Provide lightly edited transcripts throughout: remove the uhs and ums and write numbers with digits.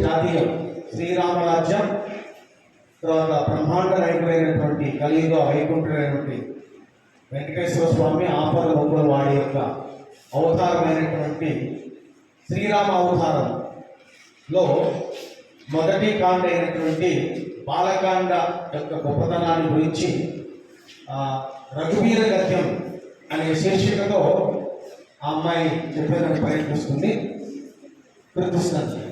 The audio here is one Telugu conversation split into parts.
జాతీయం శ్రీరామరాజ్యం, తర్వాత బ్రహ్మాండ నాయకుడైనటువంటి కలియుగ వైకుంఠుడైనటువంటి వెంకటేశ్వర స్వామి ఆపద మొక్కలు వాడి యొక్క అవతారమైనటువంటి శ్రీరామ అవతారంలో మొదటి కాండ అయినటువంటి బాలకాండ యొక్క గొప్పతనాన్ని గురించి రఘువీర గద్యం అనే శీర్షికతో ఆ అమ్మాయి చెప్పేదానికి ప్రయత్నిస్తుంది. గుర్తిస్తాను.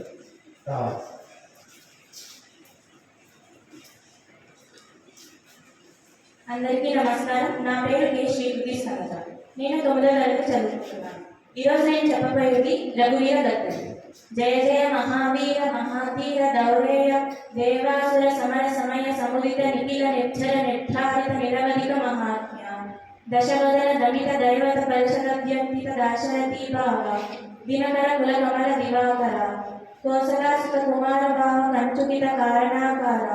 అందరికీ నమస్కారం. నా పేరు కే శ్రీకృతి సమత. నేను 9వ తరగతి చదువుకుంటున్నాను. ఈరోజు నేను చెప్పబోయేది రఘువీర గద్యం. జయ జయ మహావీర మహాధీర దౌరేయ దేవాసుర సమర సమయ సముదిత నిఖిల నిర్జర నిర్ధారిత నిరవధిక మహాత్మ్య దశవదన దమిత దైవత పరిషదద్యంతిత దాశరథీ భావ దినకర కులకమల దివాకర కోసలాసుత కుమార భావ కంచుకిత కారణాకార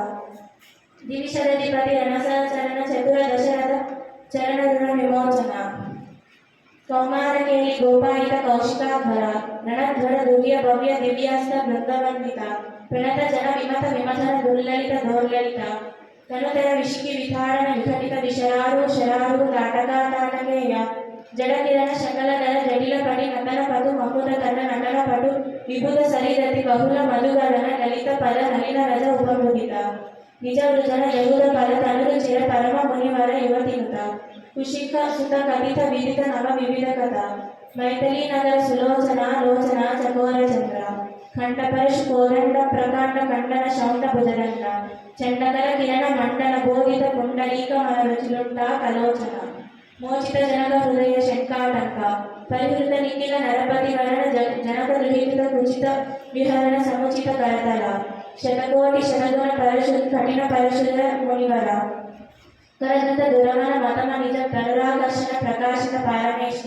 దివిశరధిపతి రణసచరణ చతుర దశరథ చరణ రుణ విమోచన కౌమారకేళి గోపాయిత కౌశికాధ్వర రణధ్వర దుర్య భవ్య దివ్యాస్త బృందవందిత ప్రణత జన విమత విమథన దుర్లలిత దౌర్లలిత తనుతర విషికి విధారణ విఘటిత విశరారు శరారు తాటకా తాటకేయ జడ కిరణ శకలధర జటిల పడి నటన పటు మకుట తన నటన పటు విభుత సరిదతి బహుళ మధుగణన లలిత పద నలిన రజ ఉపమృదిత నిజ వృజన జగుద పద తనులు చిర పరమ మునివర యువతినుత కుషిక సుత కథిత విదిత నవ వివిధ కథ మైథిలీ నగర సులోచన లోచన చకోర చంద్ర ఖండపరశు కోదండ ప్రకాండ ఖండన శౌండ భుజదండ చండకర కిరణ మండల భోగిత కుండలీక మరరుచిలుంట కలోచన మోచిత జనక హృదయ శంకాటంక పరిహృత నిఖిల నరపతి వరణ జనక గృహీత కుచిత విహరణ సముచిత కరతల శతకోటి శతగుణ పరశు కఠిన పరశుల మునివర కరదత దురమన మతమ నిజ తనురాకర్షణ ప్రకాశిత పారమేశ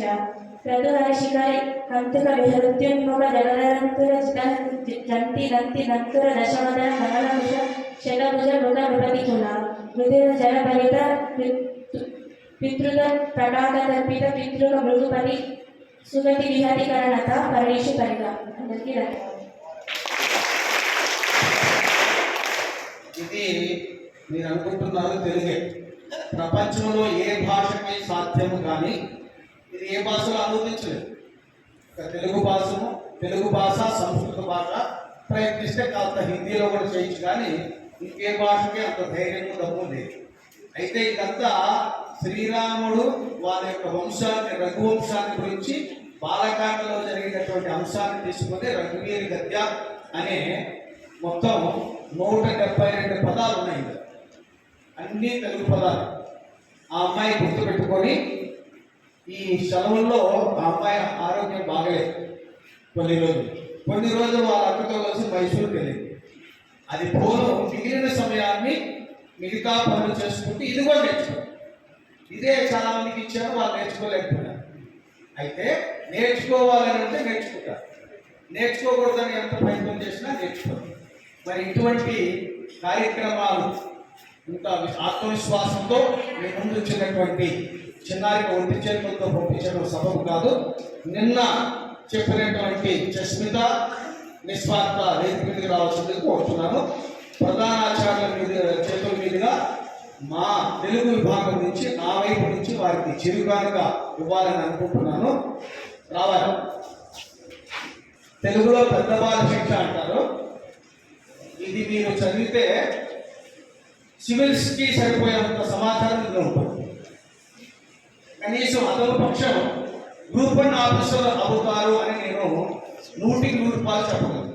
ప్రతుహర శిఖరి కంతుక విహృత్యున్ముఖ జగదరంతుర జంతి దంతి దంతుర దశమదన కమలముష శతభుజ మృగ నృపతి కుల మృదుల జలపరిత పితృత తటాకతర్పిత పితృక మృదుపతి సుగతి విహరికరణత పరణీషు పరిగ. అందరికీ ధన్యవాదాలు. ఇది మీరు అనుకుంటున్నారు తెలుగే. ప్రపంచంలో ఏ భాషకై సాధ్యము కానీ ఇది ఏ భాషలో అనువదించలేదు. తెలుగు భాష సంస్కృత భాష ప్రయత్నిస్తే కాస్త హిందీలో కూడా చేయొచ్చు, కానీ ఇంకే భాషకి అంత ధైర్యం దమ్ము లేదు. అయితే ఇదంతా శ్రీరాముడు వాళ్ళ యొక్క వంశాన్ని, రఘువంశాన్ని గురించి బాలకాండలో జరిగినటువంటి అంశాన్ని తీసుకుని రఘువీర గద్య అనే మొత్తం 172 పదాలు ఉన్నాయి. అన్నీ తెలుగు పదాలు. ఆ అమ్మాయి గుర్తుపెట్టుకొని ఈ సెలవుల్లో ఆ అమ్మాయి ఆరోగ్యం బాగలేదు. కొన్ని రోజులు వాళ్ళ అక్కతో కలిసి మైసూరుకి వెళ్ళింది. అది పోను మిగిలిన సమయాన్ని మిగతా పనులు చేసుకుంటూ ఇది కూడా నేర్చుకో. ఇదే చాలా మందికి ఇచ్చారు, వాళ్ళు నేర్చుకోలేకపోయినారు. అయితే నేర్చుకోవాలని అంటే నేర్చుకుంటారు, నేర్చుకోకూడదని ఎంత ప్రయత్నం చేసినా నేర్చుకోరు. మరి ఇటువంటి కార్యక్రమాలు ఇంత ఆత్మవిశ్వాసంతో మీ ముందు వచ్చినటువంటి చిన్నారికి ఒంటి చేతులతో పంపించడం సబబు కాదు. నిన్న చెప్పినటువంటి చస్మిత నిస్వార్థ వేదిక మీదకి రావాల్సింది కోరుతున్నాను. ప్రధానాచార్యుల చేతుల మీదుగా మా తెలుగు విభాగం నుంచి నా వైపు నుంచి వారికి చిరుగానుక ఇవ్వాలని అనుకుంటున్నాను. రావాలి. తెలుగులో పెద్దవాళ్ళ శిక్ష అంటారు. ఇది మీరు చదివితే సివిల్స్కి సరిపోయేంత సమాచారం ఇందులో ఉంటుంది. కనీసం అదొక పక్షం గ్రూప్ 1 ఆఫీసర్ అవుతారు అని నేను 100కి 100 చెప్పగలను.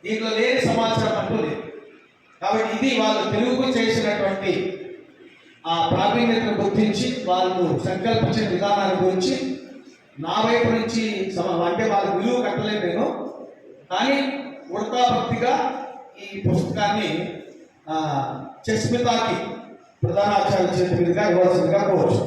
దీంట్లో లేని సమాచారం అంటూ లేదు. కాబట్టి ఇది వాళ్ళు తెలుగుకు చేసినటువంటి ఆ ప్రావీణ్యతను గుర్తించి వాళ్ళు సంకల్పించిన విధానాన్ని గురించి నా వైపు నుంచి అంటే వాళ్ళకి విలువ కట్టలేదు నేను, కానీ ఉడతాభక్తిగా ఈ పుస్తకాన్ని చస్మితాకి ప్రధానాచార్య చేతి మీదుగా ఇవ్వాల్సిందిగా కోవచ్చు.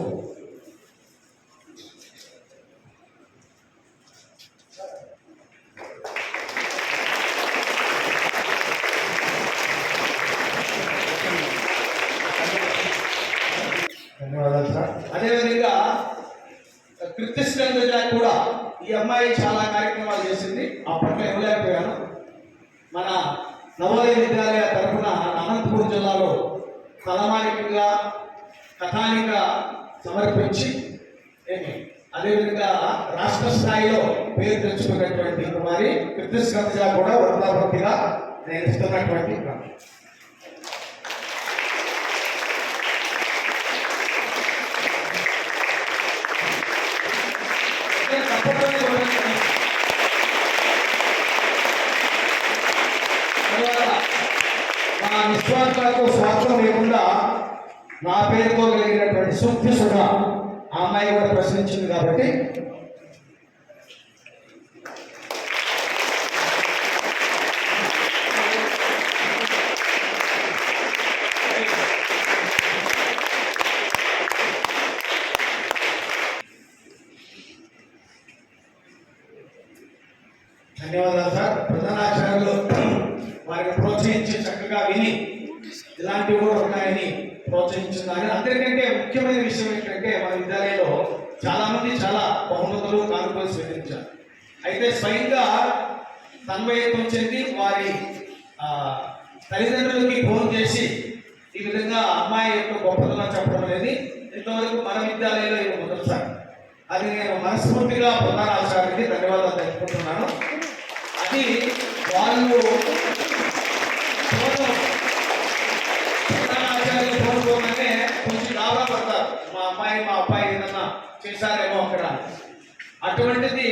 ధన్యవాదాలు సార్. అదేవిధంగా కృత్యస్కంద కూడా ఈ అమ్మాయి చాలా కార్యక్రమాలు చేసింది. అప్పట్లో ఇవ్వలేకపోయాను. మన నవోదయ విద్యాలయ తరఫున అనంతపురం జిల్లాలో తలమానికంగా కథానిక సమర్పించి అదేవిధంగా రాష్ట్ర స్థాయిలో పేరు తెచ్చుకున్నటువంటి కుమారి కృతజ్ఞతగా కూడా వృద్ధాభక్తిగా నేను ఇస్తున్నటువంటి మా నిస్వార్థాలకు స్వార్థం లేకుండా నా పేరుతో కలిగినటువంటి సూక్తి సుధా ఆ అమ్మాయి కూడా ప్రశ్నించింది కాబట్టి ధన్యవాదాలు సార్. ప్రధానాచార్యులు వారిని ప్రోత్సహించి చక్కగా విని ఇలాంటివి కూడా ఉన్నాయని ప్రోత్సహించున్నారు. అందరికంటే ముఖ్యమైన విషయం ఏంటంటే మన విద్యాలయంలో చాలా మంది చాలా బహుమతులు కానుకలు స్వీకరించారు. అయితే స్వయంగా తన్మయత్వం చెంది వారి తల్లిదండ్రులకి ఫోన్ చేసి ఈ విధంగా అమ్మాయి యొక్క గొప్పతనం చెప్పడం అనేది ఇంతవరకు మన విద్యాలయంలో ఇది మొదటిసారి. అది నేను మనస్ఫూర్తిగా ప్రధానాచార్యుడికి ధన్యవాదాలు తెలుపుకుంటున్నాను. అది వాళ్ళు ప్రధానాచార్యులు కోరుకోగానే కొంచెం లాభా పడతారు, మా అబ్బాయి ఏదన్నా చేశారేమో అక్కడ. అటువంటిది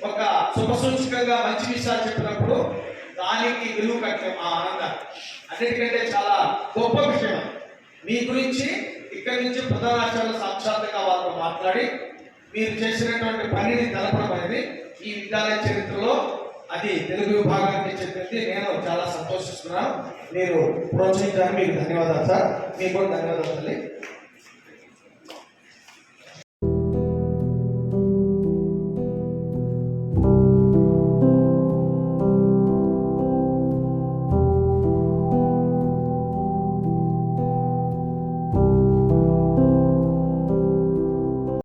ఒక శుభసూచకంగా మంచి విషయాలు చెప్పినప్పుడు దానికి విలువ కట్టడం ఆ ఆనందం అన్నిటికంటే చాలా గొప్ప విషయం. మీ గురించి ఇక్కడి నుంచి ప్రధానాచార్యులు సాక్షాత్తుగా వారితో మాట్లాడి మీరు చేసినటువంటి పనిని తెలపడం అనేది ఈ విద్యాలయ చరిత్రలో అది తెలుగు విభాగానికి చెప్పింది. నేను చాలా సంతోషిస్తున్నాను. మీరు ప్రోత్సహించడానికి మీకు ధన్యవాదాలు సార్. మీకు కూడా ధన్యవాదాలు తల్లి.